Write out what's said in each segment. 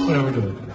What are we doing?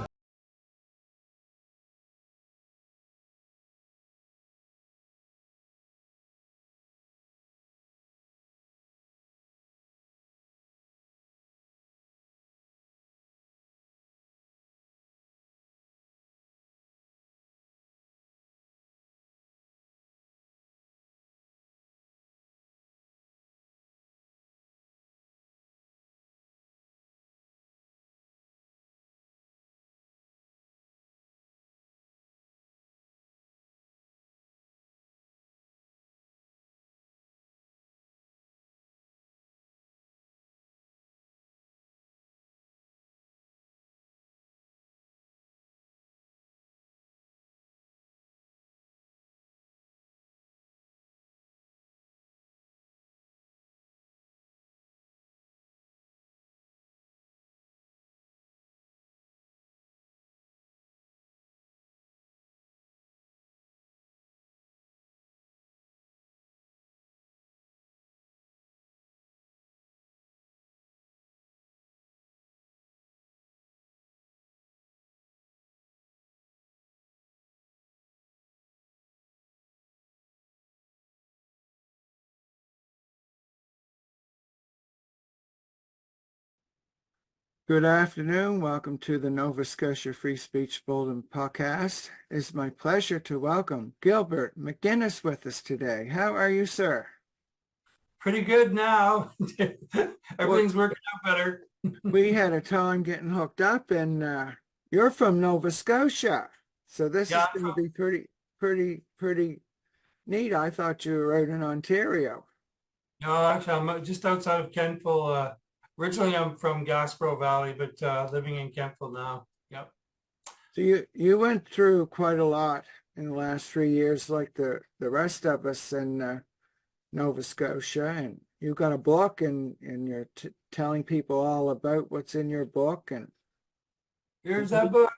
Good afternoon. Welcome to the Nova Scotia Free Speech Bulletin podcast. It's my pleasure to welcome Gilbert McGuinness with us today. How are you, sir? Pretty good now. Everything's working out better. We had a time getting hooked up, and you're from Nova Scotia, so this is going to be pretty neat. I thought you were out in Ontario. No, actually, I'm just outside of Kentville. Originally, I'm from Gaspereau Valley, but living in Kentville now. Yep. So you went through quite a lot in the last 3 years, like the rest of us in Nova Scotia, and you got a book, and you're telling people all about what's in your book, and Here's that book.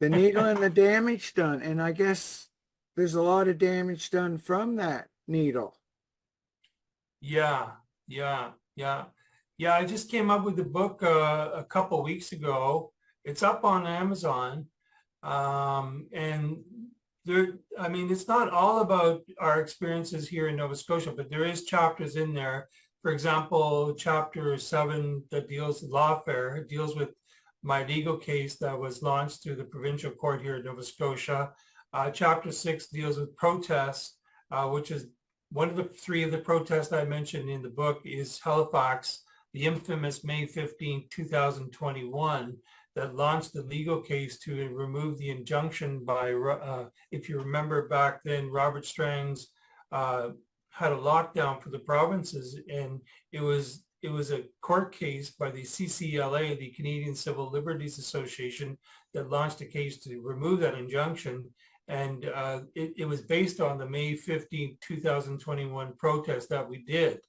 The Needle and the Damage Done. And I guess there's a lot of damage done from that needle. Yeah. I just came up with the book a couple weeks ago. It's up on Amazon, and it's not all about our experiences here in Nova Scotia, but there is chapters in there. For example, chapter 7 that deals with Lawfare, it deals with my legal case that was launched through the provincial court here in Nova Scotia. Chapter 6 deals with protests, which is one of the 3 of the protests I mentioned in the book is Halifax, the infamous May 15, 2021, that launched the legal case to remove the injunction by, if you remember back then, Robert Strang's had a lockdown for the provinces, and it was a court case by the CCLA, the Canadian Civil Liberties Association, that launched a case to remove that injunction. And it was based on the May 15, 2021 protest that we did.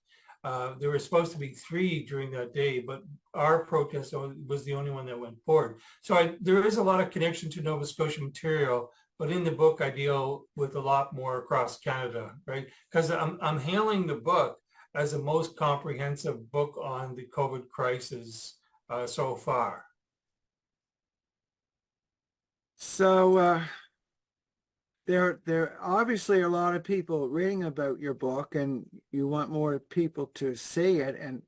There were supposed to be 3 during that day, but our protest was the only one that went forward. So there is a lot of connection to Nova Scotia material, but in the book I deal with a lot more across Canada, right? Because I'm hailing the book as the most comprehensive book on the COVID crisis so far. So there are obviously a lot of people reading about your book, and you want more people to see it. And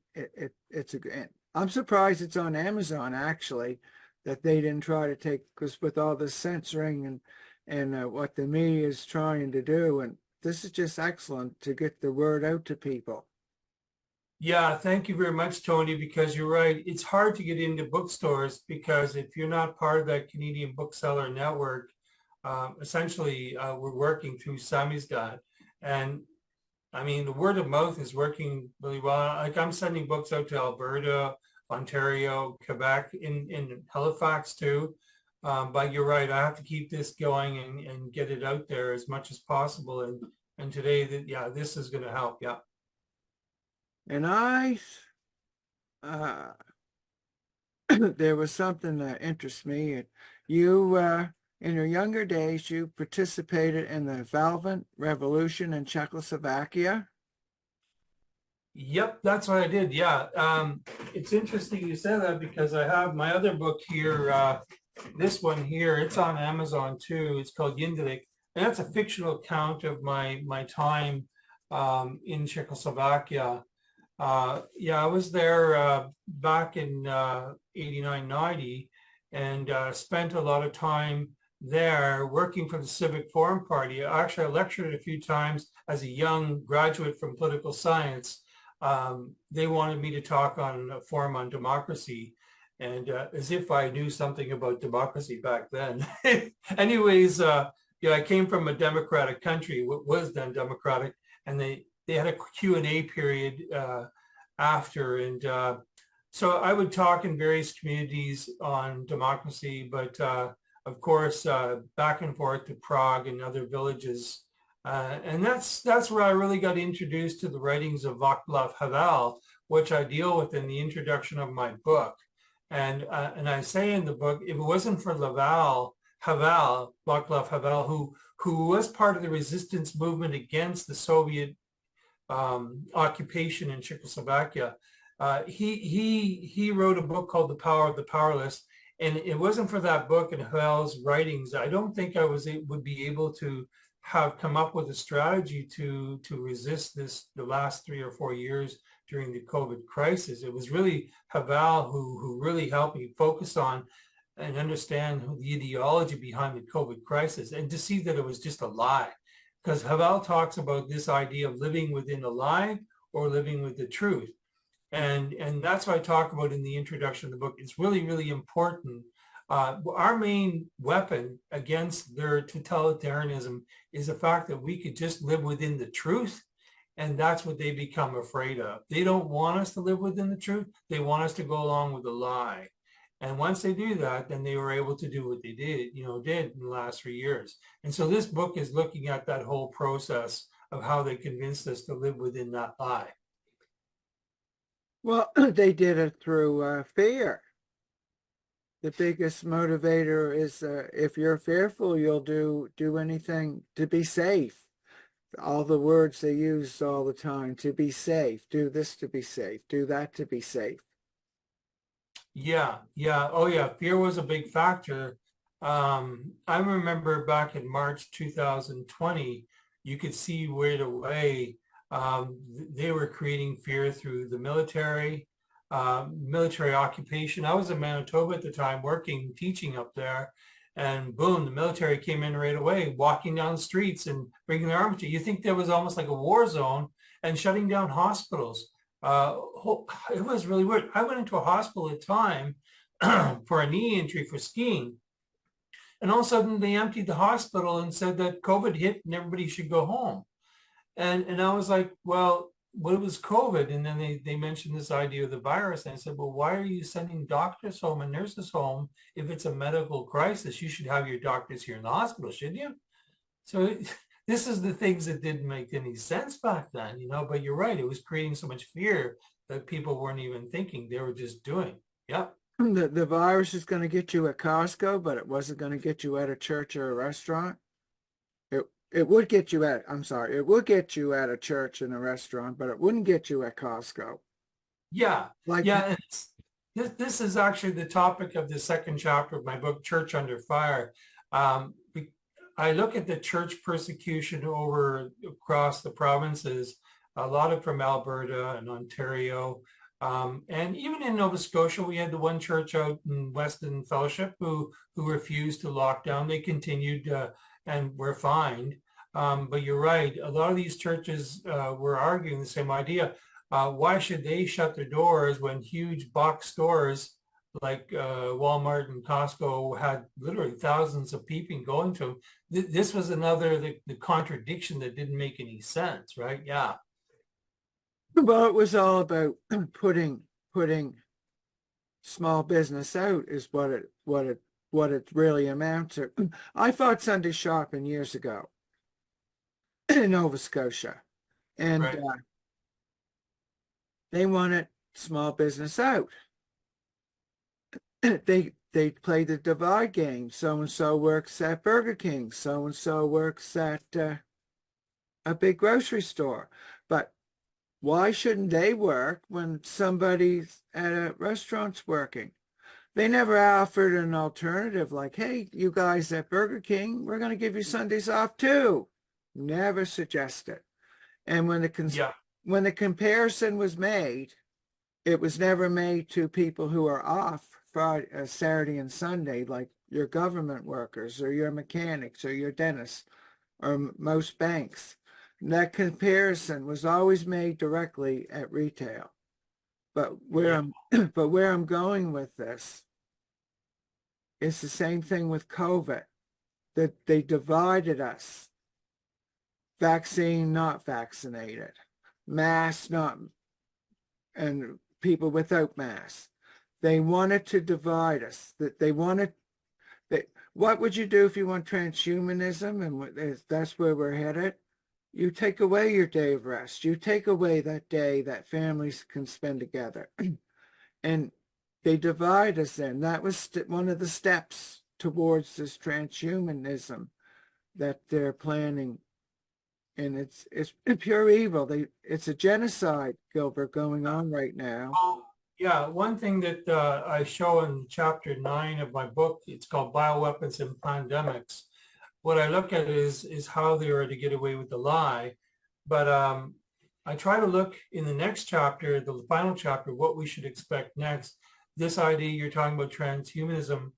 I'm surprised it's on Amazon, actually, that they didn't try to take, because with all this censoring and what the media is trying to do, and this is just excellent to get the word out to people. Yeah, thank you very much, Tony, because you're right. It's hard to get into bookstores because if you're not part of that Canadian bookseller network, essentially we're working through Samizdat. And I mean, the word of mouth is working really well. Like I'm sending books out to Alberta, Ontario, Quebec, in Halifax too. But you're right, I have to keep this going and get it out there as much as possible. And today, this is going to help. Yeah. And there was something that interests me. You, in your younger days, you participated in the Velvet Revolution in Czechoslovakia. Yep, that's what I did. Yeah. It's interesting you say that because I have my other book here, this one here, it's on Amazon too. It's called Yindelik, and that's a fictional account of my time in Czechoslovakia. Yeah, I was there back in 89, 90, and spent a lot of time there working for the Civic Forum Party. Actually, I lectured a few times as a young graduate from political science. They wanted me to talk on a forum on democracy, and as if I knew something about democracy back then. Anyways, yeah, I came from a democratic country, what was then democratic, and they had a Q&A period after. And so I would talk in various communities on democracy, but of course, back and forth to Prague and other villages. And that's where I really got introduced to the writings of Václav Havel, which I deal with in the introduction of my book. And I say in the book, if it wasn't for Václav Havel, who was part of the resistance movement against the Soviet occupation in Czechoslovakia, he wrote a book called The Power of the Powerless. And it wasn't for that book and Havel's writings, I don't think I would be able to have come up with a strategy to resist the last 3 or 4 years during the COVID crisis. It was really Havel who really helped me focus on and understand the ideology behind the COVID crisis, and to see that it was just a lie. Because Havel talks about this idea of living within a lie or living with the truth. And that's what I talk about in the introduction of the book. It's really, really important. Our main weapon against their totalitarianism is the fact that we could just live within the truth. And that's what they become afraid of. They don't want us to live within the truth. They want us to go along with the lie. And once they do that, then they were able to do what they did in the last 3 years. And so this book is looking at that whole process of how they convinced us to live within that lie. Well, they did it through fear. The biggest motivator is if you're fearful, you'll do anything to be safe. All the words they use all the time: to be safe, do this to be safe, do that to be safe. Yeah, yeah. Oh, yeah. Fear was a big factor. I remember back in March 2020, you could see right away they were creating fear through the military occupation. I was in Manitoba at the time working, teaching up there. And boom, the military came in right away, walking down the streets and bringing their arms to you. You think there was almost like a war zone, and shutting down hospitals. It was really weird. I went into a hospital at the time for a knee injury for skiing. And all of a sudden they emptied the hospital and said that COVID hit and everybody should go home. And I was like, well, what was COVID? And then they mentioned this idea of the virus. And I said, well, why are you sending doctors home and nurses home if it's a medical crisis? You should have your doctors here in the hospital, shouldn't you? So this is the things that didn't make any sense back then, but you're right. It was creating so much fear that people weren't even thinking. They were just doing. Yep. The virus is going to get you at Costco, but it wasn't going to get you at a church or a restaurant. It would get you at, I'm sorry, it would get you at a church and a restaurant, but it wouldn't get you at Costco. Yeah. Like, yeah. This is actually the topic of the second chapter of my book, Church Under Fire. I look at the church persecution across the provinces, a lot of from Alberta and Ontario. And even in Nova Scotia, we had the one church out in Weston Fellowship who refused to lock down. They continued and were fined. But you're right, a lot of these churches were arguing the same idea. Why should they shut their doors when huge box stores like Walmart and Costco had literally thousands of people going to them? This was another the contradiction that didn't make any sense, right? Yeah. well, it was all about putting small business out is what it really amounts to. I fought Sunday shopping years ago in Nova Scotia, and Right. They wanted small business out. They play the divide game. So and so works at Burger King. So and so works at a big grocery store. But why shouldn't they work when somebody's at a restaurant's working? They never offered an alternative like, hey, you guys at Burger King, we're going to give you Sundays off too. Never suggested. And Yeah, when the comparison was made, it was never made to people who are off Friday, Saturday and Sunday, like your government workers or your mechanics or your dentists or most banks. That comparison was always made directly at retail. But where yeah, I'm but where I'm going with this is the same thing with COVID, that they divided us. Vaccine, not vaccinated, mask, not, and people without masks. They wanted to divide us. That they wanted that. What would you do if you want transhumanism? And that's where we're headed. You take away your day of rest. You take away that day that families can spend together. And they divide us then. That was one of the steps towards this transhumanism that they're planning. And it's pure evil. It's a genocide, Gilbert, going on right now. oh, yeah. One thing that I show in chapter 9 of my book, it's called Bioweapons and Plandemics. What I look at is how they are to get away with the lie. But I try to look in the next chapter, the final chapter, what we should expect next. This idea you're talking about transhumanism,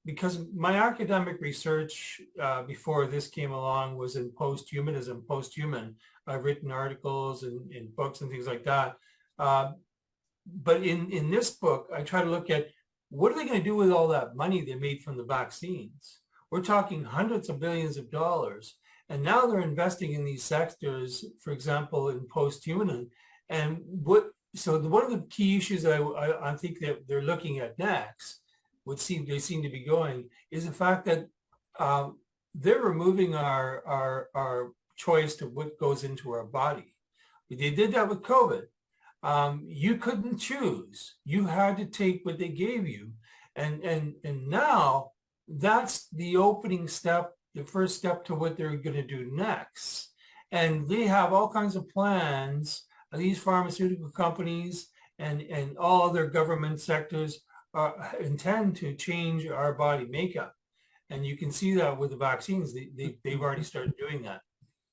because my academic research before this came along was in posthumanism, posthuman. I've written articles and in books and things like that. But in this book, I try to look at what are they going to do with all that money they made from the vaccines? We're talking hundreds of billions of dollars. And now they're investing in these sectors, for example, in posthuman. And one of the key issues I think that they're looking at next, they seem to be going, is the fact that they're removing our choice to what goes into our body. They did that with COVID. You couldn't choose. You had to take what they gave you. And now that's the opening step, the first step to what they're going to do next. And they have all kinds of plans. These pharmaceutical companies and all other government sectors intend to change our body makeup. And you can see that with the vaccines. They've already started doing that.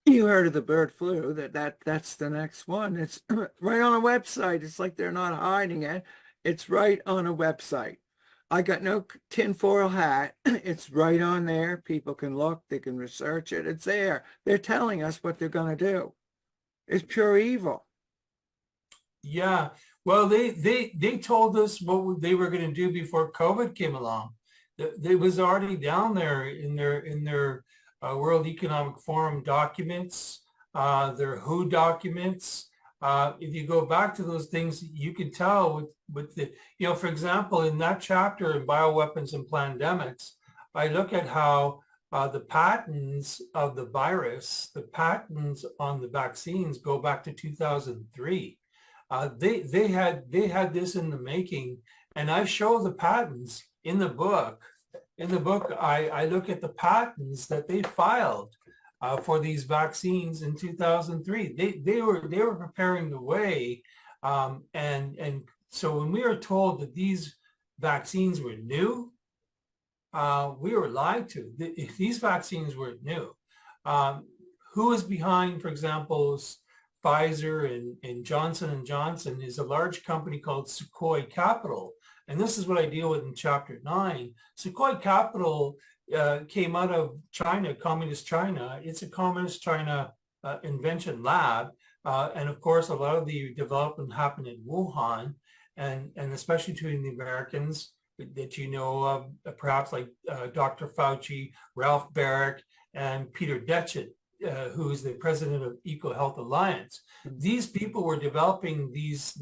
You heard of the bird flu, that's the next one. It's right on a website. It's like they're not hiding it. It's right on a website. I got no tinfoil hat. It's right on there. People can look, they can research it. It's there. They're telling us what they're going to do. It's pure evil. Yeah. Well, they told us what they were going to do before COVID came along. It was already down there in their World Economic Forum documents, their WHO documents. If you go back to those things, you can tell with the, for example, in that chapter in Bioweapons and Plandemics, I look at how the patents of the virus, the patents on the vaccines go back to 2003. They had this in the making, and I show the patents in the book. In the book, I look at the patents that they filed for these vaccines in 2003. They were preparing the way, and so when we were told that these vaccines were new, we were lied to. If these vaccines were new, who is behind, for example, Pfizer and Johnson & Johnson is a large company called Sequoia Capital. And this is what I deal with in chapter 9. Sequoia Capital came out of China, communist China. It's a communist China invention lab. And of course, a lot of the development happened in Wuhan, and especially between the Americans that perhaps like Dr. Fauci, Ralph Barrick, and Peter Detchett, who is the president of EcoHealth Alliance. These people were developing these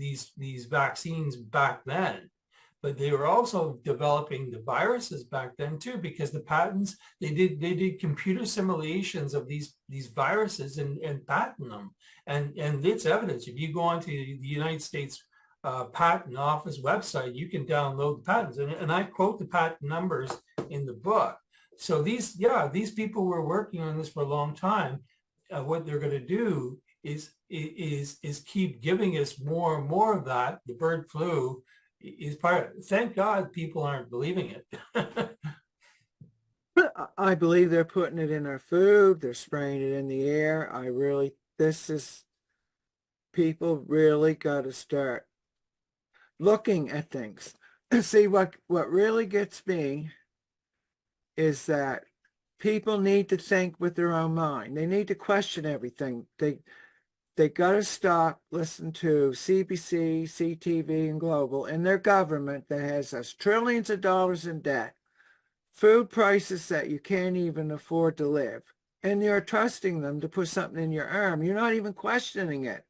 vaccines back then, but they were also developing the viruses back then too, because the patents, they did computer simulations of these viruses and patent them. And it's evidence. If you go onto the United States Patent Office website, you can download the patents. And I quote the patent numbers in the book. So these people were working on this for a long time. What they're going to do is keep giving us more and more of that, the bird flu, is part of, thank God people aren't believing it. I believe they're putting it in our food. They're spraying it in the air. People really got to start looking at things. See, what really gets me is that people need to think with their own mind. They need to question everything. They got to stop listening to CBC, CTV, and Global and their government that has us trillions of dollars in debt, food prices that you can't even afford to live, and you're trusting them to put something in your arm. You're not even questioning it.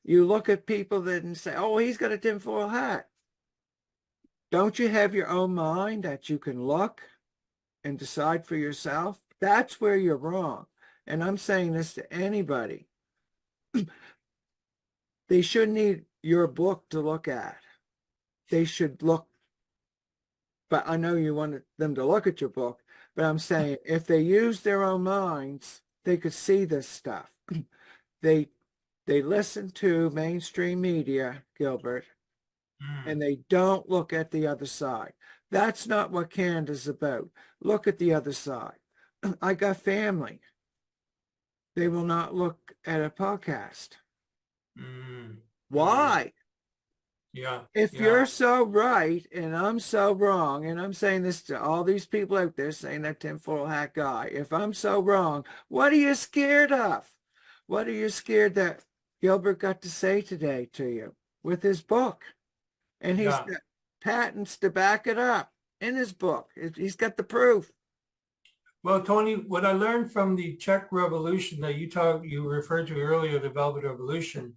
You look at people that and say, oh, he's got a tinfoil hat. Don't you have your own mind that you can look and decide for yourself? That's where you're wrong. And I'm saying this to anybody. They shouldn't need your book to look at. They should look, but I know you want them to look at your book, but I'm saying if they use their own minds, they could see this stuff. They listen to mainstream media, Gilbert, and they don't look at the other side. That's not what Canada's about. Look at the other side. I got family. They will not look at a podcast. Why? Yeah. If you're so right and I'm so wrong, and I'm saying this to all these people out there saying that tinfoil hat guy, if I'm so wrong, what are you scared of? What are you scared that Gilbert got to say today to you with his book? And he's got patents to back it up in his book. He's got the proof. Well, Tony, what I learned from the Czech Revolution that you referred to earlier, the Velvet Revolution,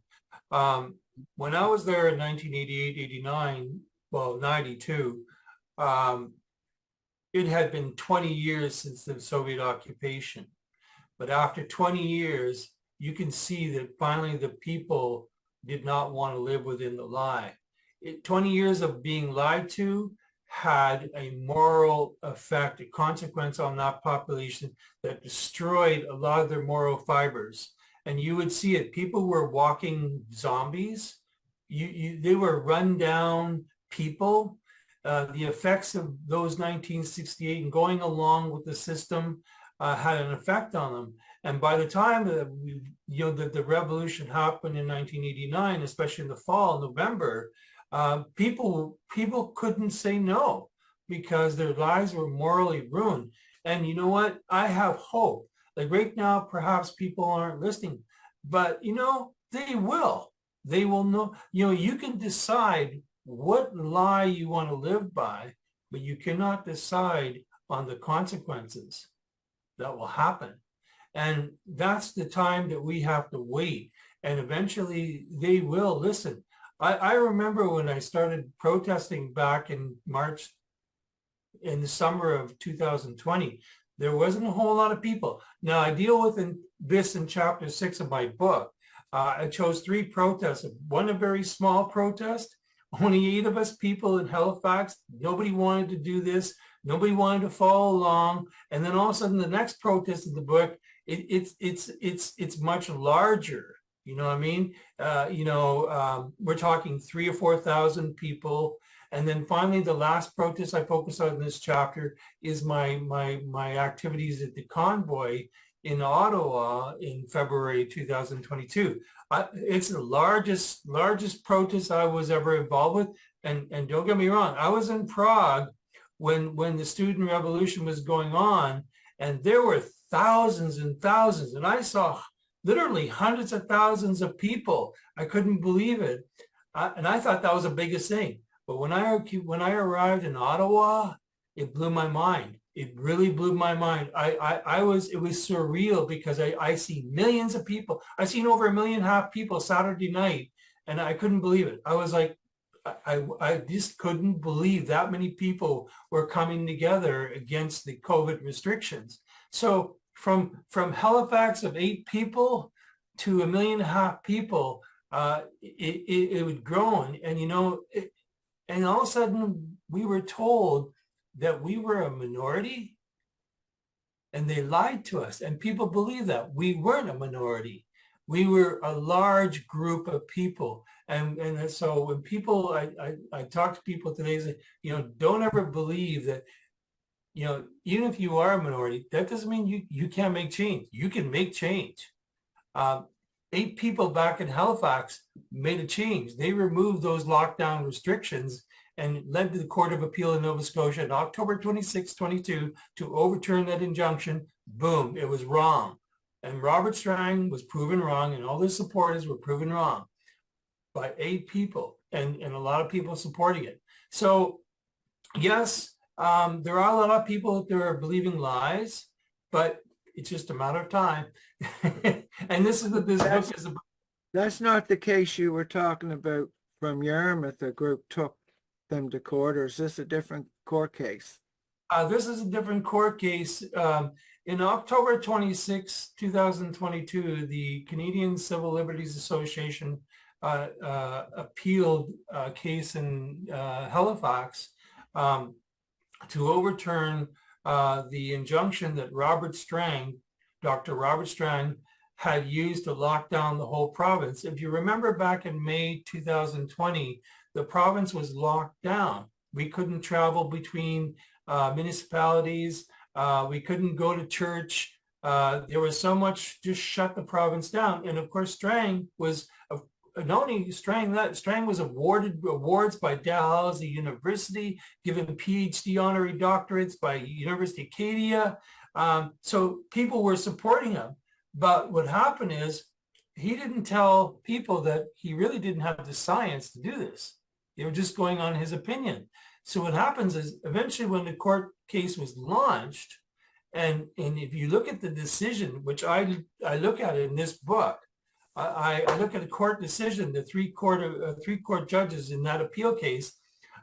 when I was there in 1988, 89, well, 92, it had been 20 years since the Soviet occupation. But after 20 years, you can see that finally the people did not want to live within the lie. 20 years of being lied to had a moral effect, a consequence on that population that destroyed a lot of their moral fibers. And you would see it. People were walking zombies. They were run down people. The effects of those 1968 and going along with the system had an effect on them. And by the time the revolution happened in 1989, especially in the fall, November, people couldn't say no because their lives were morally ruined. And you know what? I have hope. Like right now, perhaps people aren't listening, but they will. They will know. You can decide what lie you want to live by, but you cannot decide on the consequences that will happen. And that's the time that we have to wait. And eventually they will listen. I remember when I started protesting back in March, in the summer of 2020, there wasn't a whole lot of people. Now I deal with this in chapter 6 of my book. I chose 3 protests. One, a very small protest, only 8 of us people in Halifax. Nobody wanted to do this. Nobody wanted to follow along. And then all of a sudden the next protest in the book, it's much larger. You know what I mean? We're talking 3,000 or 4,000 people. And then finally, the last protest I focus on in this chapter is my activities at the convoy in Ottawa in February 2022. It's the largest protest I was ever involved with. And don't get me wrong, I was in Prague when the student revolution was going on, and there were thousands and thousands, and I saw literally hundreds of thousands of people. I couldn't believe it. And I thought that was the biggest thing. But when I arrived in Ottawa, it blew my mind. It really blew my mind. It was surreal because I see millions of people. I seen over 1.5 million people Saturday night, and I couldn't believe it. I was like, I just couldn't believe that many people were coming together against the COVID restrictions. So from Halifax of 8 people to 1.5 million people, it would grown. And and all of a sudden we were told that we were a minority, and they lied to us, and people believe that we weren't a minority. We were a large group of people. And so when people, I talk to people today, say, don't ever believe that, even if you are a minority, that doesn't mean you can't make change. You can make change. 8 people back in Halifax made a change. They removed those lockdown restrictions and led to the Court of Appeal in Nova Scotia on October 26, 22 to overturn that injunction. Boom, it was wrong. And Robert Strang was proven wrong, and all his supporters were proven wrong by 8 people, and a lot of people supporting it. So yes, there are a lot of people that are believing lies, but it's just a matter of time. And this is what this book is about. That's not the case you were talking about from Yarmouth. A group took them to court, or is this a different court case? This is a different court case. In October 26, 2022, the Canadian Civil Liberties Association appealed a case in Halifax to overturn the injunction that Dr. Robert Strang, had used to lock down the whole province. If you remember back in May 2020, the province was locked down. We couldn't travel between municipalities. We couldn't go to church. There was so much, just shut the province down. And of course, Strang was, not only Strang was awarded awards by Dalhousie University, given PhD honorary doctorates by University of Acadia. So people were supporting him. But what happened is he didn't tell people that he really didn't have the science to do this. They were just going on his opinion. So what happens is eventually when the court case was launched, and if you look at the decision, which I look at it in this book, I look at the court decision, the three court judges in that appeal case,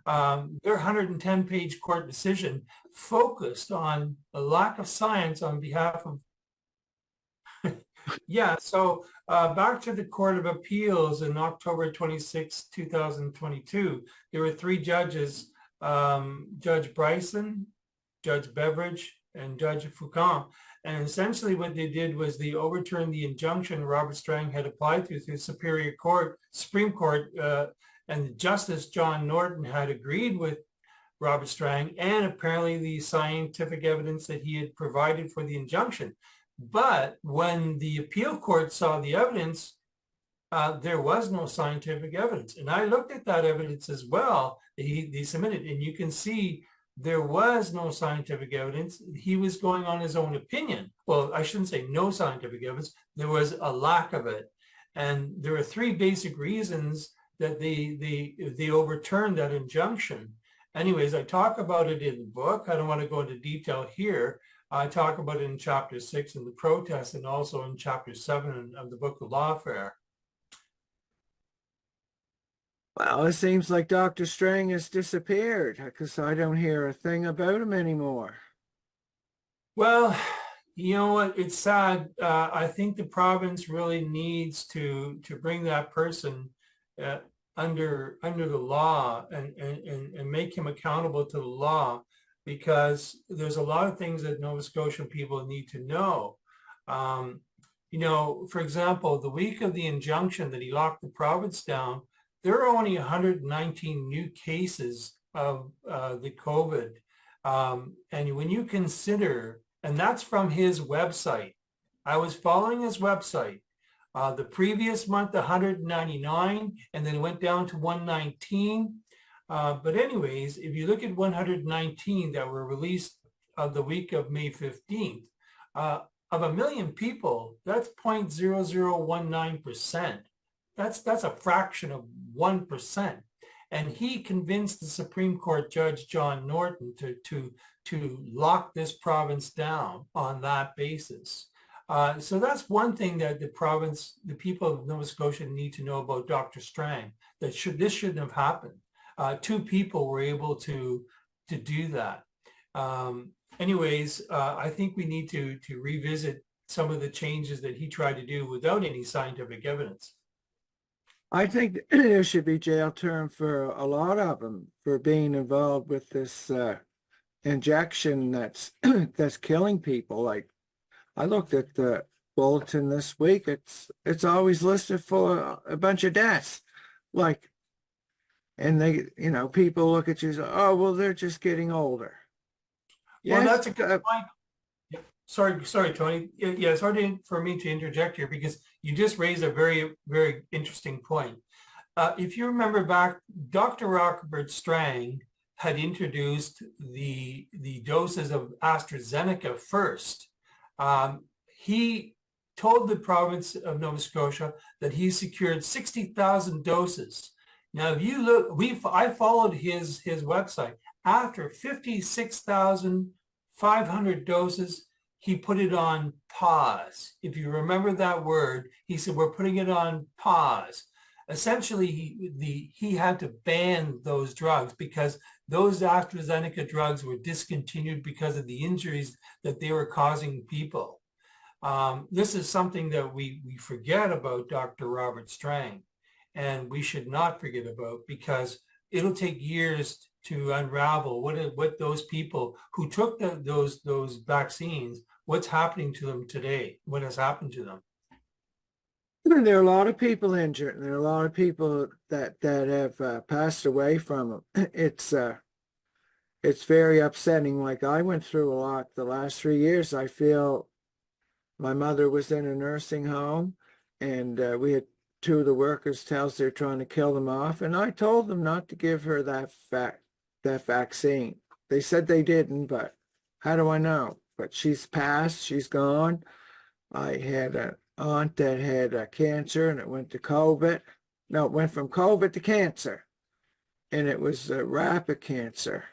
their 110-page court decision focused on a lack of science on behalf of yeah, so back to the Court of Appeals in October 26, 2022, there were 3 judges, Judge Bryson, Judge Beveridge, and Judge Foucault. And essentially what they did was they overturned the injunction Robert Strang had applied through Supreme Court, and Justice John Norton had agreed with Robert Strang and apparently the scientific evidence that he had provided for the injunction. But when the appeal court saw the evidence, there was no scientific evidence. And I looked at that evidence as well. He submitted, and you can see there was no scientific evidence. He was going on his own opinion. Well, I shouldn't say no scientific evidence. There was a lack of it. And there are 3 basic reasons that they overturned that injunction. Anyways, I talk about it in the book. I don't want to go into detail here. I talk about it in chapter 6 in the protest, and also in chapter 7 of the book of Lawfare. Well, it seems like Dr. Strang has disappeared, because I don't hear a thing about him anymore. Well, you know what? It's sad. I think the province really needs to bring that person under the law and make him accountable to the law, because there's a lot of things that Nova Scotian people need to know. For example, the week of the injunction that he locked the province down, there are only 119 new cases of the COVID. And when you consider, and that's from his website, I was following his website. The previous month, 199, and then it went down to 119. But anyways, if you look at 119 that were released the week of May 15th, of 1 million people, that's 0.0019%. That's a fraction of 1%. And he convinced the Supreme Court Judge John Norton to lock this province down on that basis. So that's one thing that the people of Nova Scotia need to know about Dr. Strang, that this shouldn't have happened. 2 people were able to do that. I think we need to revisit some of the changes that he tried to do without any scientific evidence. I think there should be jail term for a lot of them for being involved with this injection that's that's killing people. Like, I looked at the bulletin this week, it's always listed for a bunch of deaths. Like, and they, people look at you and say, oh, well, they're just getting older. Well, Yes, that's a good point. Yeah. Sorry, Tony. Yeah, it's hard for me to interject here because you just raised a very, very interesting point. If you remember back, Dr. Robert Strang had introduced the doses of AstraZeneca first. He told the province of Nova Scotia that he secured 60,000 doses. Now, if you look, I followed his website. After 56,500 doses, he put it on pause. If you remember that word, he said, we're putting it on pause. Essentially, he had to ban those drugs because those AstraZeneca drugs were discontinued because of the injuries that they were causing people. This is something that we forget about Dr. Robert Strang, and we should not forget about because it'll take years to unravel what those people who took those vaccines, what's happening to them today, what has happened to them. there are a lot of people injured, and there are a lot of people that have passed away from them. It's very upsetting. Like, I went through a lot the last 3 years. I feel my mother was in a nursing home, and we had two of the workers tell us they're trying to kill them off, and I told them not to give her that vaccine. They said they didn't, but how do I know? But she's passed, she's gone. I had an aunt that had cancer, and it went to COVID. No, it went from COVID to cancer, and it was rapid cancer.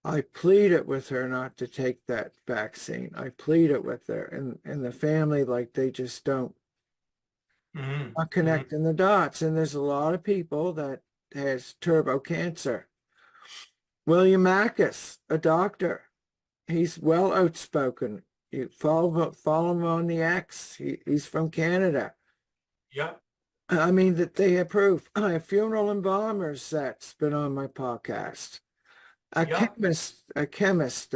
I pleaded with her not to take that vaccine. I pleaded with her, and the family, like, they just don't not connecting the dots. And there's a lot of people that has turbo cancer. William Mackis, a doctor, he's well outspoken. You follow him on the X. He's from Canada. Yeah. I mean, that they approve. I have funeral embalmers that's been on my podcast. A chemist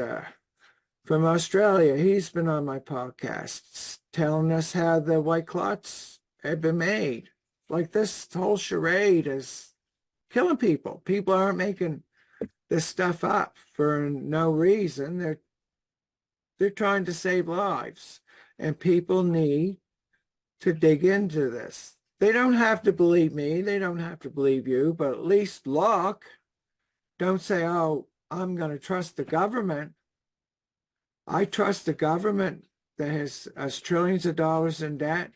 from Australia, he's been on my podcasts telling us how the white clots have been made. Like, this whole charade is killing people. People aren't making this stuff up for no reason. They're trying to save lives, and people need to dig into this. They don't have to believe me. They don't have to believe you, but at least look. Don't say, oh, I'm going to trust the government. I trust the government that has us trillions of dollars in debt.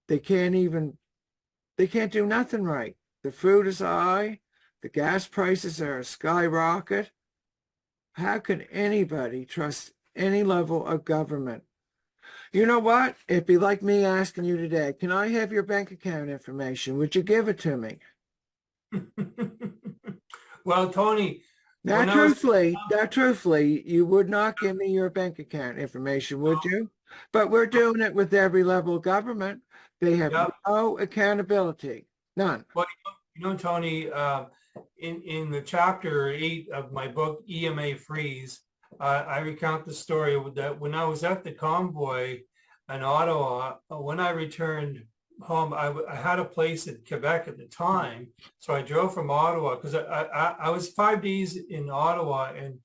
They can't do nothing right. The food is high. The gas prices are a skyrocket. How can anybody trust any level of government? You know what? It'd be like me asking you today, can I have your bank account information? Would you give it to me? Well, Tony, Now, truthfully, you would not give me your bank account information, would you? But we're doing it with every level of government. They have no accountability, none. Well, Tony, in the chapter 8 of my book, EMA-Freeze, I recount the story that when I was at the convoy in Ottawa, when I returned home, I had a place in Quebec at the time. So I drove from Ottawa because I was 5 days in Ottawa, and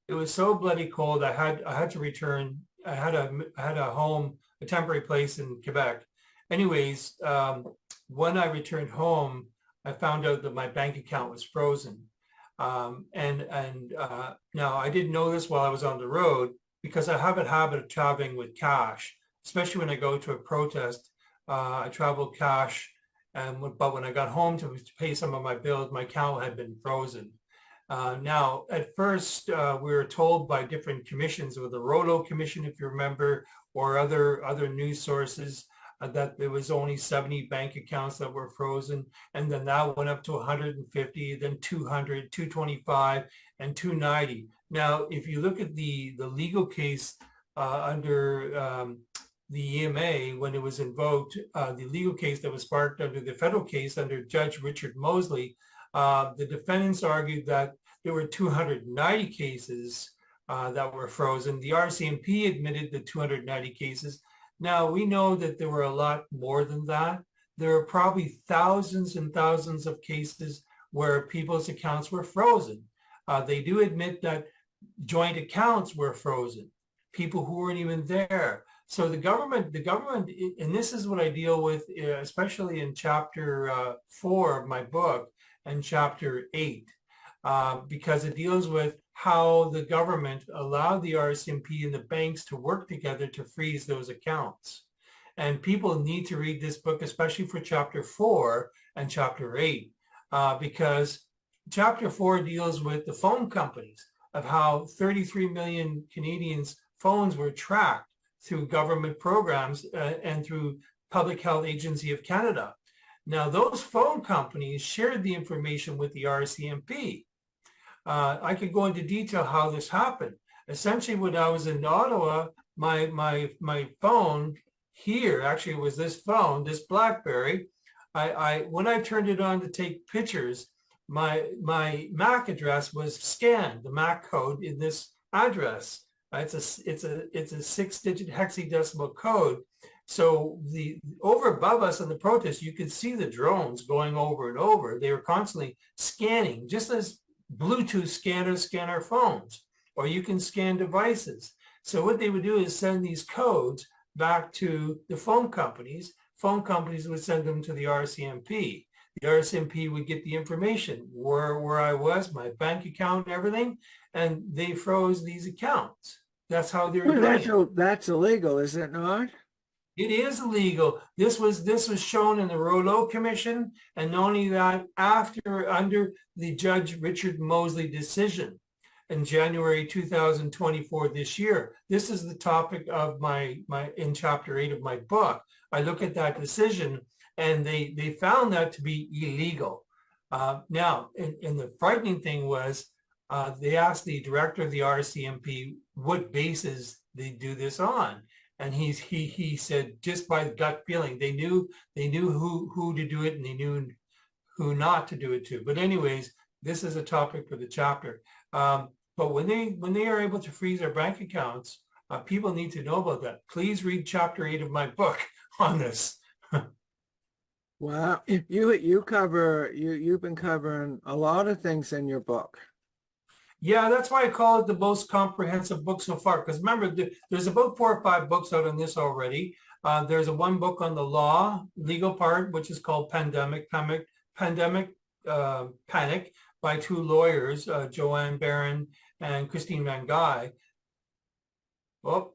it was so bloody cold. I had to return. I had a home, a temporary place in Quebec. Anyways, when I returned home, I found out that my bank account was frozen. Now I didn't know this while I was on the road because I have a habit of traveling with cash, especially when I go to a protest. I traveled cash, but when I got home to pay some of my bills, my account had been frozen. Now, at first, we were told by different commissions, or the Rolo Commission, if you remember, or other news sources, that there was only 70 bank accounts that were frozen, and then that went up to 150, then 200, 225, and 290. Now, if you look at the legal case under the EMA, when it was invoked, the legal case that was sparked under the federal case under Judge Richard Mosley, the defendants argued that there were 290 cases that were frozen. The RCMP admitted the 290 cases. Now, we know that there were a lot more than that. There are probably thousands and thousands of cases where people's accounts were frozen. They do admit that joint accounts were frozen, people who weren't even there. So the government, and this is what I deal with, especially in chapter 4 of my book and chapter 8, because it deals with how the government allowed the RCMP and the banks to work together to freeze those accounts. And people need to read this book, especially for chapter 4 and chapter 8, because chapter 4 deals with the phone companies, of how 33 million Canadians' phones were tracked through government programs and through Public Health Agency of Canada. Now, those phone companies shared the information with the RCMP. I could go into detail how this happened. Essentially, when I was in Ottawa, my phone here, actually it was this phone, this BlackBerry, when I turned it on to take pictures, my MAC address was scanned, the MAC code in this address. It's a 6-digit hexadecimal code. So over above us in the protest, you could see the drones going over and over. They were constantly scanning, just as Bluetooth scanners scan our phones, or you can scan devices. So what they would do is send these codes back to the phone companies. Phone companies would send them to the RCMP. The RCMP would get the information, where I was, my bank account, and everything, and they froze these accounts. That's how they were doing it. That's illegal, is it not? It is illegal. This was shown in the Rouleau Commission, and not only that, under the Judge Richard Mosley decision in January 2024 this year. This is the topic of in chapter 8 of my book. I look at that decision, and they found that to be illegal. Now, and the frightening thing was, they asked the director of the RCMP what basis they do this on. And he said, just by gut feeling, they knew who to do it, and they knew who not to do it to. But anyways, this is a topic for the chapter. But when they are able to freeze their bank accounts, people need to know about that. Please read chapter 8 of my book on this. Wow, you've been covering a lot of things in your book. Yeah, that's why I call it the most comprehensive book so far. Because remember, there's about 4 or 5 books out on this already. There's one book on the legal part, which is called Pandemic Panic by 2 lawyers, Joanne Barron and Christine Van Guy. Oh,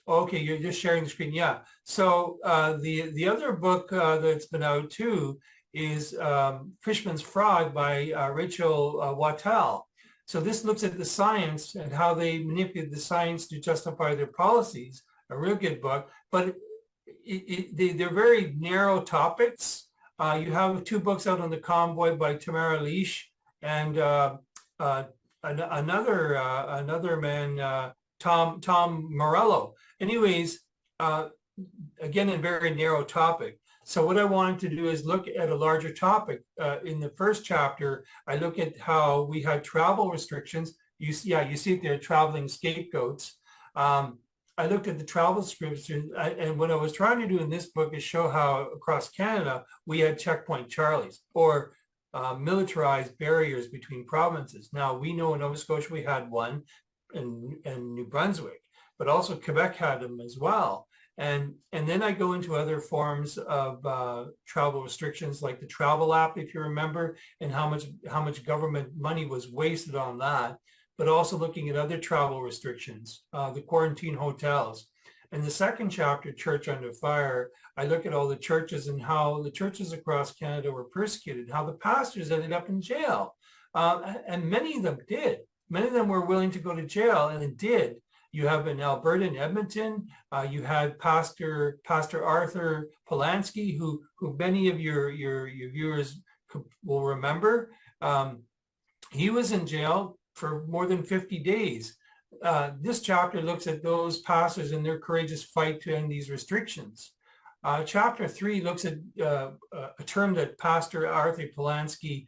okay, you're just sharing the screen. Yeah. So the other book that's been out too is Fishman's Fraud by Rachel Wattell. So this looks at the science and how they manipulate the science to justify their policies. A real good book, but they're very narrow topics. You have 2 books out on the convoy by Tamara Leash and another man, Tom Morello. Anyways, again, a very narrow topic. So what I wanted to do is look at a larger topic. In the first chapter, I look at how we had travel restrictions. You see it there, Travelling Scapegoats. I looked at the travel restrictions, and what I was trying to do in this book is show how across Canada we had checkpoint Charlies, or militarized barriers between provinces. Now, we know in Nova Scotia we had one, and New Brunswick, but also Quebec had them as well. And then I go into other forms of travel restrictions, like the travel app, if you remember, and how much government money was wasted on that, but also looking at other travel restrictions, the quarantine hotels. In the second chapter, Church Under Fire, I look at all the churches and how the churches across Canada were persecuted, how the pastors ended up in jail. And many of them did. Many of them were willing to go to jail, and it did. You have in Alberta, in Edmonton, you had Pastor Arthur Polanski, who many of your viewers will remember. He was in jail for more than 50 days. This chapter looks at those pastors and their courageous fight to end these restrictions. Chapter 3 looks at a term that Pastor Arthur Polanski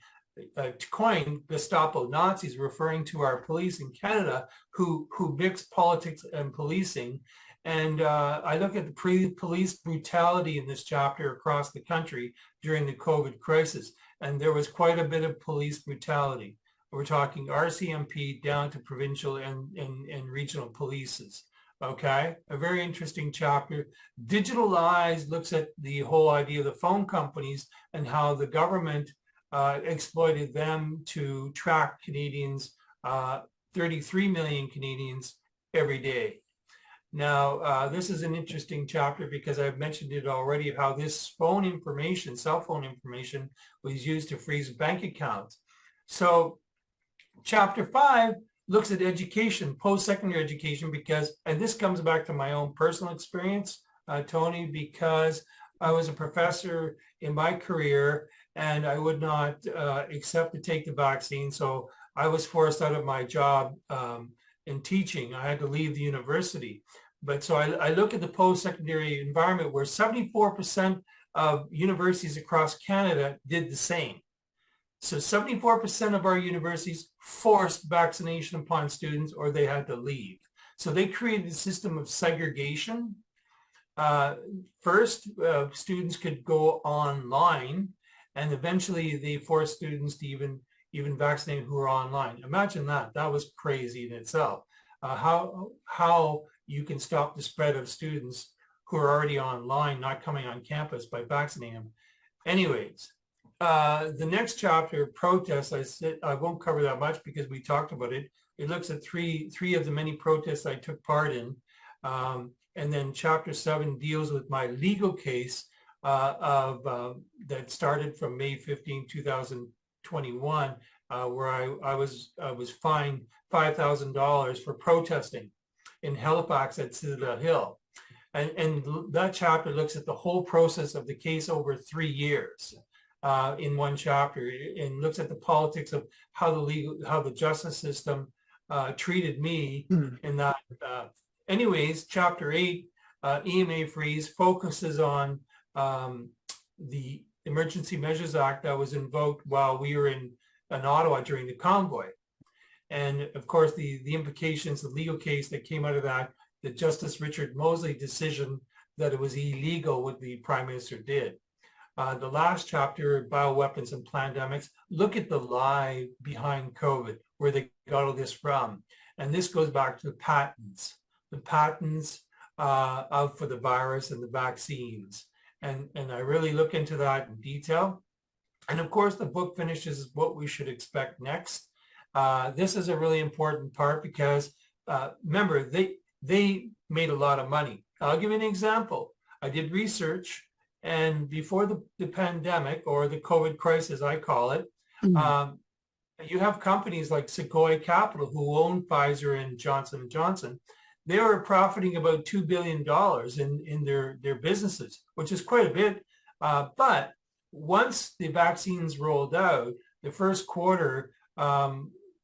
coined Gestapo Nazis, referring to our police in Canada who mix politics and policing. And I look at the police brutality in this chapter across the country during the COVID crisis. And there was quite a bit of police brutality. We're talking RCMP down to provincial and regional polices. Okay, a very interesting chapter. Digil-Eyes looks at the whole idea of the phone companies and how the government exploited them to track Canadians, 33 million Canadians every day. Now, this is an interesting chapter because I've mentioned it already, how this phone information, cell phone information, was used to freeze bank accounts. So chapter 5 looks at education, post-secondary education, because, and this comes back to my own personal experience, Tony, because I was a professor in my career and I would not accept to take the vaccine. So I was forced out of my job in teaching. I had to leave the university. But so I look at the post-secondary environment where 74% of universities across Canada did the same. So 74% of our universities forced vaccination upon students or they had to leave. So they created a system of segregation. First, students could go online, and eventually they forced students to even vaccinate who were online. Imagine that. That was crazy in itself. How you can stop the spread of students who are already online, not coming on campus, by vaccinating them. Anyways, the next chapter, protests, I won't cover that much because we talked about it. It looks at three of the many protests I took part in. And then chapter 7 deals with my legal case that started from May 15, 2021, where I was fined $5,000 for protesting in Halifax at Citadel Hill. And that chapter looks at the whole process of the case over 3 years in one chapter, and looks at the politics of how the justice system treated me in that. Anyways, chapter 8, EMA-Freeze, focuses on the Emergency Measures Act that was invoked while we were in Ottawa during the convoy. And of course, the implications, the legal case that came out of that, the Justice Richard Mosley decision that it was illegal what the Prime Minister did. The last chapter, Bioweapons and Plandemics, look at the lie behind COVID, where they got all this from. And this goes back to the patents for the virus and the vaccines. And I really look into that in detail. And of course, the book finishes what we should expect next. This is a really important part because remember, they made a lot of money. I'll give you an example. I did research, and before the pandemic, or the COVID crisis, I call it, you have companies like Sequoia Capital, who own Pfizer and Johnson & Johnson. They were profiting about $2 billion in their businesses, which is quite a bit. But once the vaccines rolled out, the first quarter,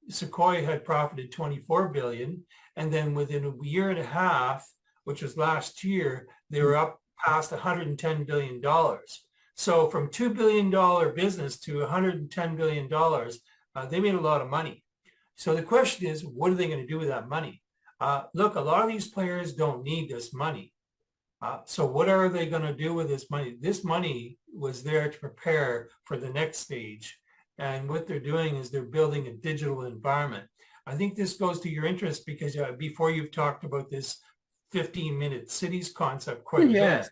Sequoia had profited $24 billion. And then within a year and a half, which was last year, they were up past $110 billion. So from $2 billion business to $110 billion, they made a lot of money. So the question is, what are they going to do with that money? Look, a lot of these players don't need this money. So what are they going to do with this money? This money was there to prepare for the next stage. And what they're doing is they're building a digital environment. I think this goes to your interest because before you've talked about this 15-minute cities concept quite a bit.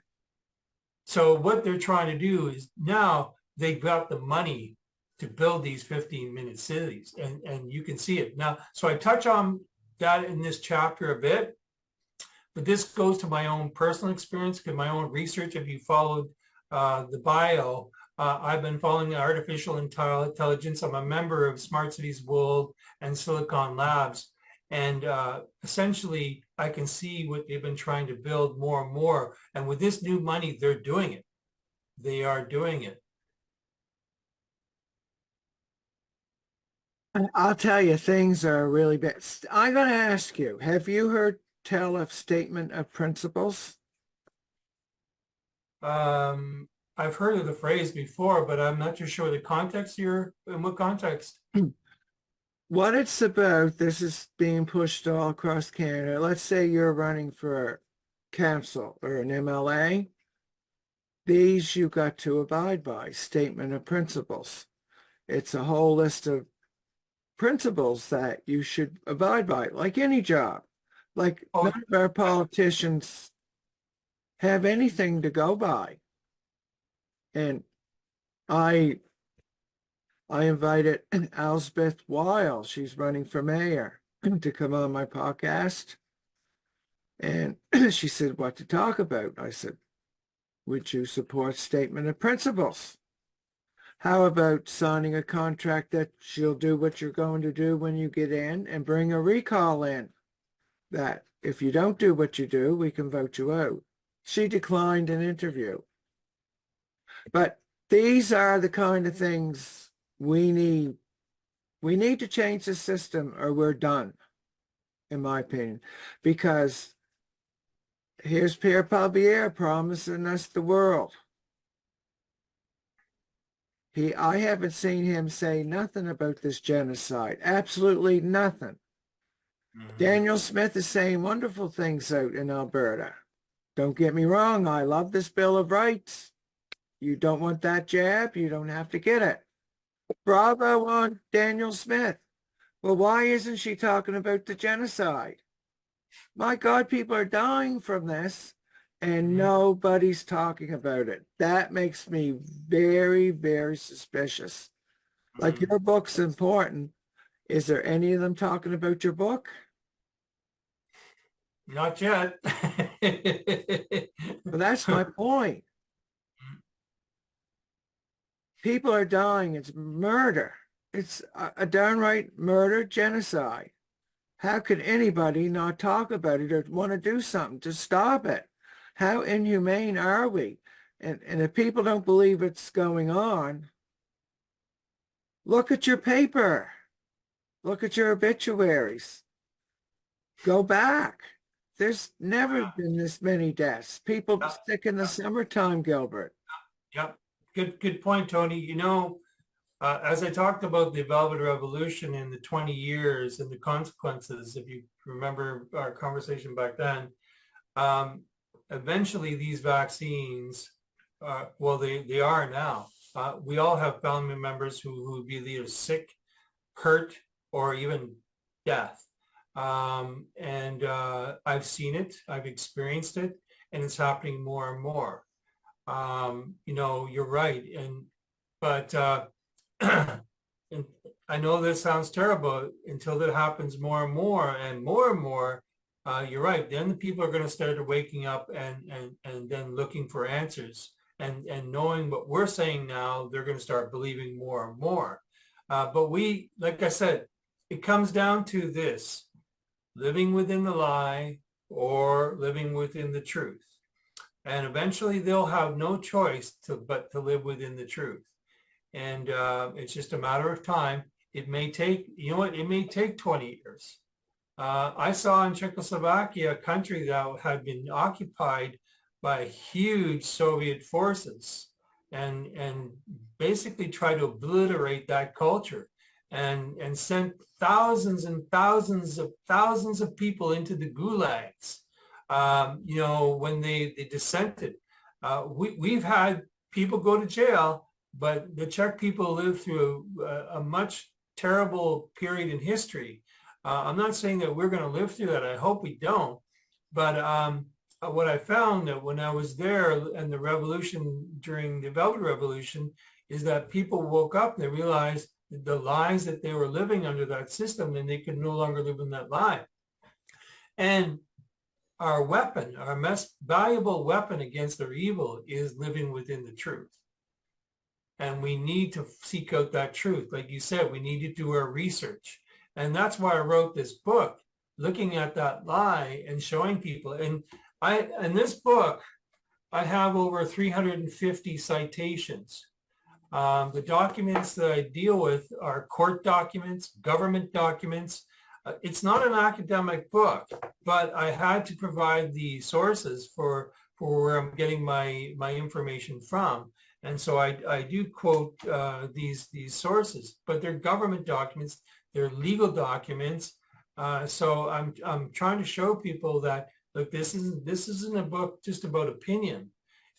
So what they're trying to do is now they've got the money to build these 15-minute cities, and you can see it. Now, so I touch on that in this chapter a bit, but this goes to my own personal experience, because my own research, if you followed the bio, I've been following artificial intelligence. I'm a member of Smart Cities World and Silicon Labs. And essentially, I can see what they've been trying to build more and more. And with this new money, they're doing it. They are doing it. I'll tell you, things are really bad. I'm going to ask you, have you heard tell of statement of principles? I I've heard of the phrase before, but I'm not too sure the context in what context? What it's about, this is being pushed all across Canada. Let's say you're running for council or an MLA. These you got to abide by, statement of principles. It's a whole list of principles that you should abide by, like any job. Like Oh, none of our politicians have anything to go by. And I invited Elspeth Weil, she's running for mayor, to come on my podcast. And she said, what to talk about? I said, would you support statement of principles? How about signing a contract that she'll do what you're going to do when you get in and bring a recall in? That if you don't do what you do, we can vote you out. She declined an interview. But these are the kind of things we need. We need to change the system or we're done, in my opinion, because here's Pierre Poilievre promising us the world. I haven't seen him say nothing about this genocide. Absolutely nothing. Daniel Smith is saying wonderful things out in Alberta. Don't get me wrong. I love this Bill of Rights. You don't want that jab, you don't have to get it. Bravo on Daniel Smith. Well, why isn't she talking about the genocide? My God, people are dying from this and nobody's talking about it. That makes me very, very suspicious. Like your book's important. Is there any of them talking about your book? not yet. Well, that's my point. People are dying. It's murder. It's a downright murder, genocide. How could anybody not talk about it or want to do something to stop it? How inhumane are we? And if people don't believe it's going on, look at your paper. Look at your obituaries. Go back. There's never been this many deaths. People sick in the summertime, Gilbert. Yep. Good point, Tony. You know, as I talked about the Velvet Revolution in the 20 years and the consequences, if you remember our conversation back then, eventually these vaccines, well, they are now. We all have family members who would be either sick, hurt, or even death. And I've seen it, I've experienced it, and it's happening more and more. You know, you're right. But and I know this sounds terrible until that happens more and more and more and more. You're right. Then the people are going to start waking up and then looking for answers and knowing what we're saying now, they're going to start believing more and more. But we, like I said, it comes down to this: living within the lie or living within the truth. And eventually they'll have no choice but to live within the truth. And it's just a matter of time. It may take, you know what, it may take 20 years. I saw in Czechoslovakia, a country that had been occupied by huge Soviet forces and basically tried to obliterate that culture and sent thousands and thousands of people into the gulags. You know, when they dissented. We've had people go to jail, but the Czech people lived through a much terrible period in history. I'm not saying that we're going to live through that. I hope we don't. But what I found that when I was there and the revolution during the Velvet Revolution is that people woke up and they realized the lies that they were living under that system, and they could no longer live in that lie. And our weapon, our most valuable weapon against their evil is living within the truth. And we need to seek out that truth. Like you said, we need to do our research. And that's why I wrote this book, looking at that lie and showing people. And in this book, I have over 350 citations. The documents that I deal with are court documents, government documents. It's not an academic book, but I had to provide the sources for where I'm getting my information from. And so I do quote these sources, but they're government documents, they're legal documents. So I'm trying to show people that, look, this isn't a book just about opinion.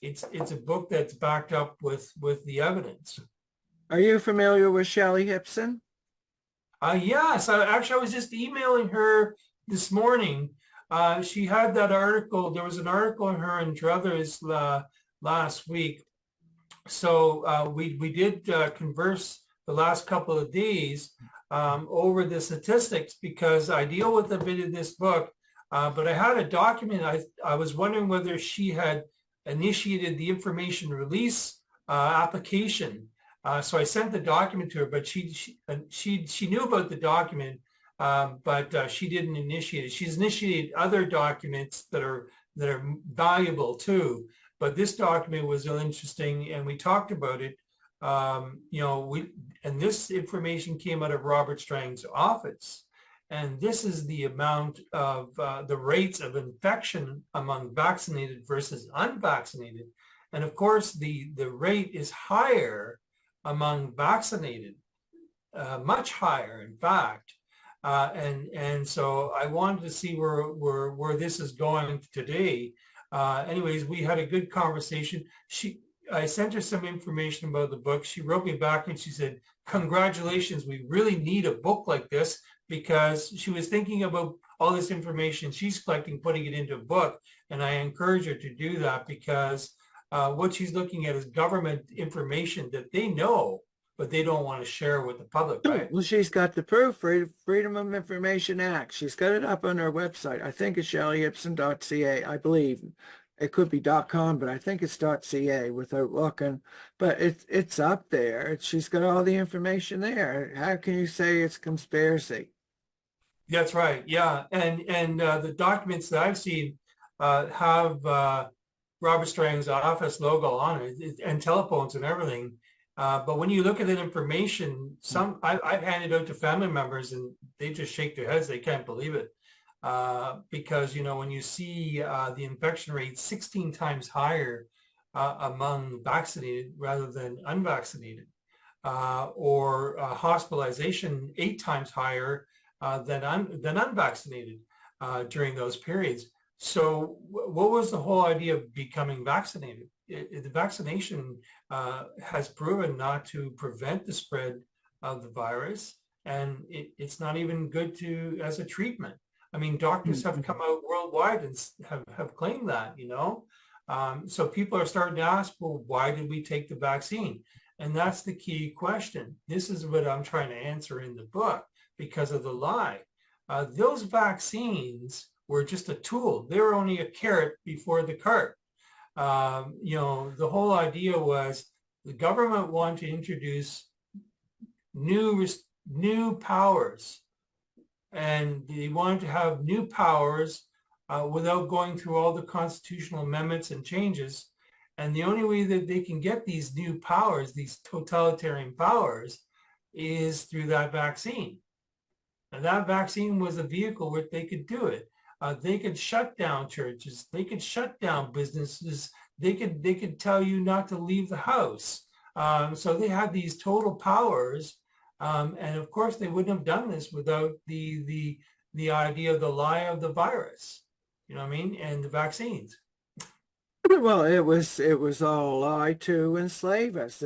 It's a book that's backed up with the evidence. Are you familiar with Shelley Hipson? Yes, actually, I was just emailing her this morning. She had that article. There was an article in her and Druthers last week. So we did converse the last couple of days over the statistics because I deal with a bit of this book. But I had a document. I was wondering whether she had initiated the information release application. So I sent the document to her, but she knew about the document, but she didn't initiate it. She's initiated other documents that are valuable too. But this document was interesting, and we talked about it. And this information came out of Robert Strang's office. And this is the amount of the rates of infection among vaccinated versus unvaccinated. And of course, the rate is higher among vaccinated, much higher, in fact. And so I wanted to see where this is going today. Anyways, we had a good conversation. I sent her some information about the book. She wrote me back and she said, congratulations, we really need a book like this, because she was thinking about all this information she's collecting, putting it into a book. And I encourage her to do that because what she's looking at is government information that they know, but they don't want to share with the public, right? Well, she's got the proof, Freedom of Information Act. She's got it up on her website. I think it's shelleyhipson.ca, I believe. It could be .com, but I think it's .ca without looking. But it's up there. She's got all the information there. How can you say it's conspiracy? That's right. Yeah. And the documents that I've seen have Robert Strang's office logo on it and telephones and everything. But when you look at that information, I've handed out to family members and they just shake their heads. They can't believe it. Because, when you see the infection rate 16 times higher among vaccinated rather than unvaccinated, or hospitalization 8 times higher than unvaccinated during those periods. So what was the whole idea of becoming vaccinated? The vaccination has proven not to prevent the spread of the virus, and it's not even good as a treatment. I mean, doctors have come out worldwide and have claimed that, So people are starting to ask, well, why did we take the vaccine? And that's the key question. This is what I'm trying to answer in the book because of the lie. Those vaccines were just a tool. They were only a carrot before the cart. The whole idea was the government wanted to introduce new powers, and they wanted to have new powers without going through all the constitutional amendments and changes. And the only way that they can get these new powers, these totalitarian powers, is through that vaccine. And that vaccine was a vehicle where they could do it. They could shut down churches. They could shut down businesses. They could tell you not to leave the house. So they had these total powers. And of course, they wouldn't have done this without the idea of the lie of the virus, you know what I mean, and the vaccines. Well, it was all a lie to enslave us.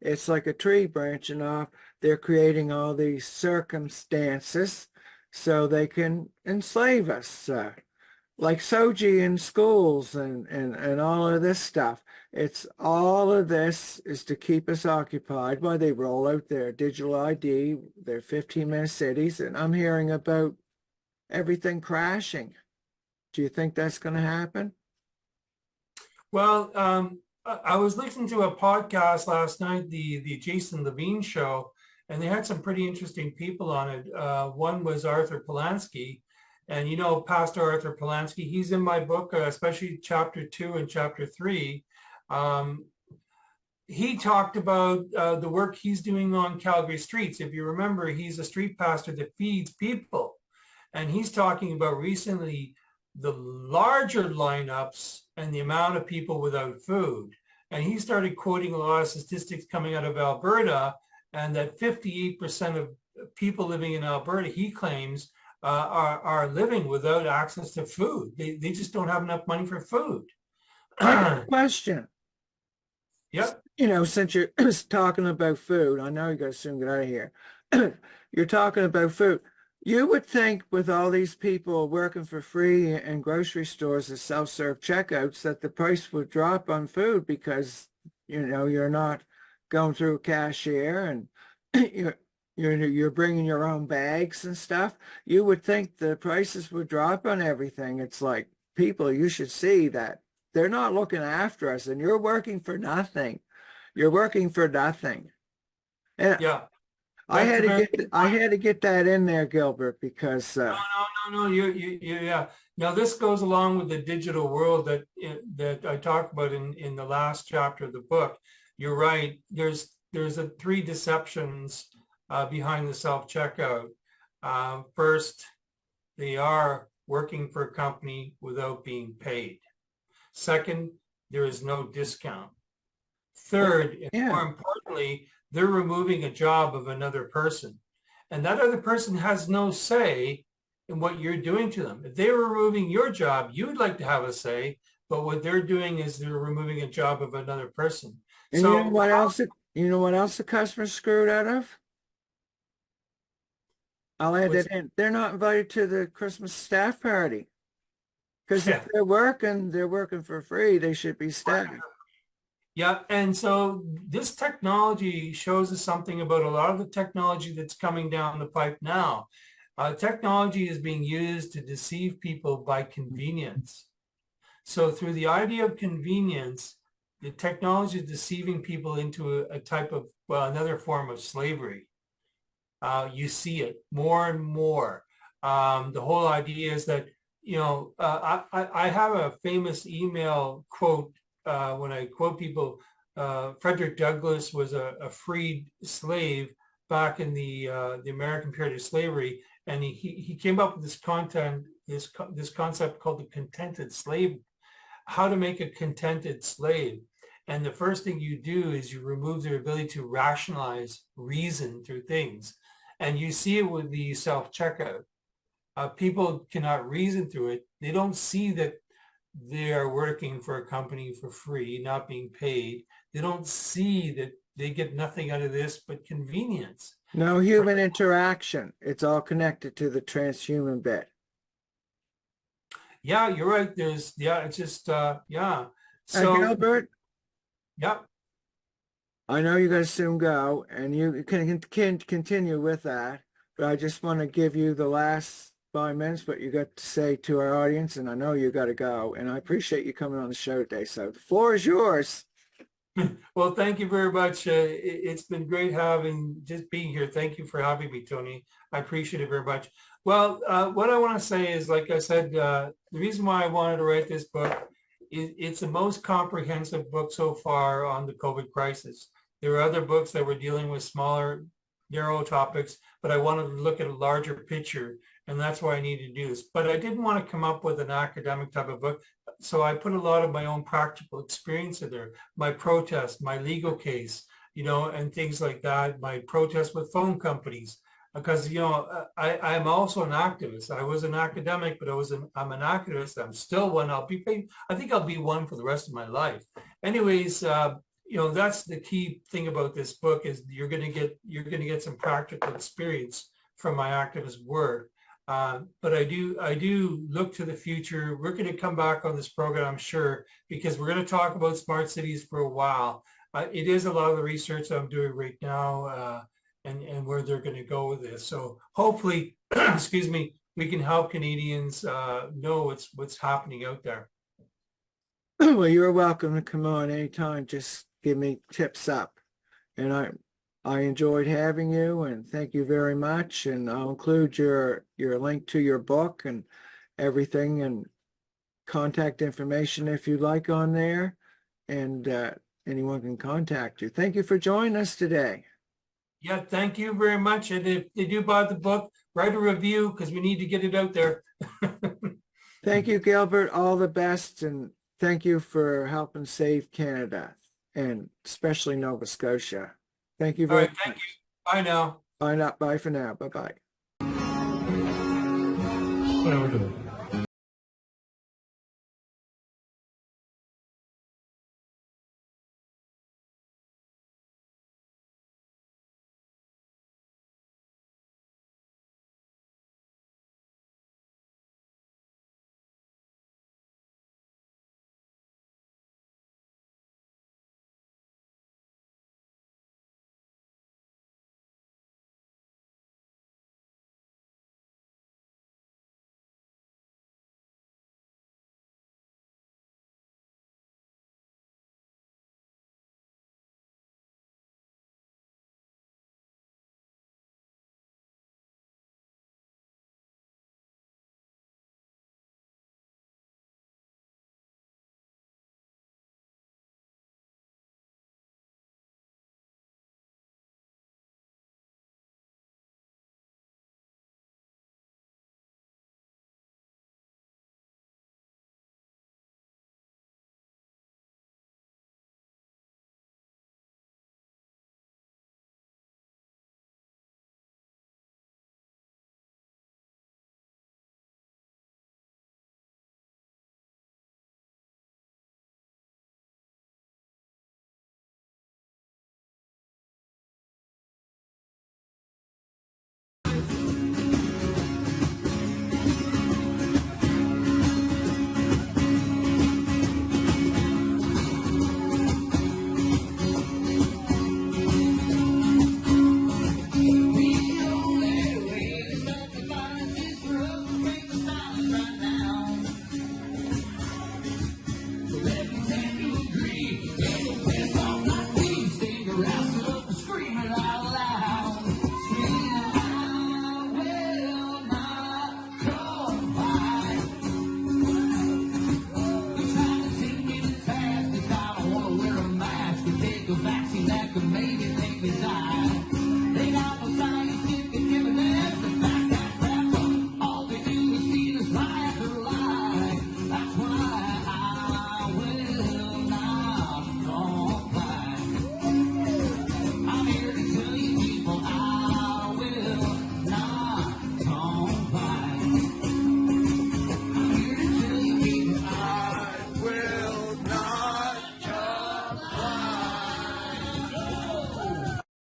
It's like a tree branching off. They're creating all these circumstances so they can enslave us, like Soji in schools and all of this stuff. It's all of this is to keep us occupied while they roll out their digital ID, their 15-minute cities, and I'm hearing about everything crashing. Do you think that's going to happen? Well, I was listening to a podcast last night, the Jason Levine show, and they had some pretty interesting people on it. One was Arthur Polansky, and Pastor Arthur Polansky, he's in my book, especially chapter 2 and chapter 3. He talked about the work he's doing on Calgary streets. If you remember, he's a street pastor that feeds people. And he's talking about recently the larger lineups and the amount of people without food. And he started quoting a lot of statistics coming out of Alberta, and that 58% of people living in Alberta, he claims, are living without access to food. They just don't have enough money for food. I got a question. Yep. You know, since you're talking about food, I know you got to soon get out of here. You're talking about food. You would think with all these people working for free in grocery stores as self-serve checkouts that the price would drop on food because, you know, you're not going through a cashier and you're bringing your own bags and stuff. You would think the prices would drop on everything. It's like, people, you should see that they're not looking after us and you're working for nothing. You're working for nothing. And Yeah. I had to get that in there, Gilbert, because No. Yeah. Now this goes along with the digital world that I talked about in the last chapter of the book. You're right. There's three deceptions behind the self-checkout. First, they are working for a company without being paid. Second, there is no discount. Third, and more importantly, they're removing a job of another person. And that other person has no say in what you're doing to them. If they were removing your job, you'd like to have a say, but what they're doing is they're removing a job of another person. and So you know what else? You know what else the customer's screwed out of? I'll add that in. They're not invited to the Christmas staff party because if they're working for free. They should be staying. Yeah, and so this technology shows us something about a lot of the technology that's coming down the pipe now. Technology is being used to deceive people by convenience. So through the idea of convenience, the technology is deceiving people into a type of, well, another form of slavery. You see it more and more. The whole idea is that, you know, I have a famous email quote when I quote people. Frederick Douglass was a freed slave back in the American period of slavery, and he came up with this concept called the contented slave. How to make a contented slave. And the first thing you do is you remove their ability to rationalize, reason through things. And you see it with the self-checkout. People cannot reason through it. They don't see that they are working for a company for free, not being paid. They don't see that they get nothing out of this but convenience. No human interaction. It's all connected to the transhuman bit. Yeah, you're right. It's just, yeah. So, Gilbert, yeah. I know you guys soon go, and you can continue with that, but I just want to give you the last 5 minutes, what you got to say to our audience, and I know you got to go, and I appreciate you coming on the show today. So the floor is yours. Well, thank you very much. It's been great just being here. Thank you for having me, Tony. I appreciate it very much. Well, what I want to say is, like I said, the reason why I wanted to write this book is it's the most comprehensive book so far on the COVID crisis. There are other books that were dealing with smaller, narrow topics, but I wanted to look at a larger picture, and that's why I needed to do this. But I didn't want to come up with an academic type of book, so I put a lot of my own practical experience in there, my protest, my legal case, you know, and things like that, my protest with phone companies, because, you know, I'm also an activist. I was an academic, but I'm an activist. I'm still one. I think I'll be one for the rest of my life. Anyways, you know, that's the key thing about this book is you're going to get some practical experience from my activist work. But I do look to the future. We're going to come back on this program, I'm sure, because we're going to talk about smart cities for a while. It is a lot of the research that I'm doing right now, and where they're going to go with this. So hopefully, excuse me, we can help Canadians know what's happening out there. Well, you're welcome to come on anytime. Just give me tips up. And I enjoyed having you, and thank you very much. And I'll include your link to your book and everything and contact information if you'd like on there. And anyone can contact you. Thank you for joining us today. Yeah, thank you very much. And if they do buy the book, write a review because we need to get it out there. Thank you, Gilbert. All the best, and thank you for helping save Canada. and especially Nova Scotia. Thank you All very right, thank much. you. Bye now. Bye for now. Bye-bye. What are we doing?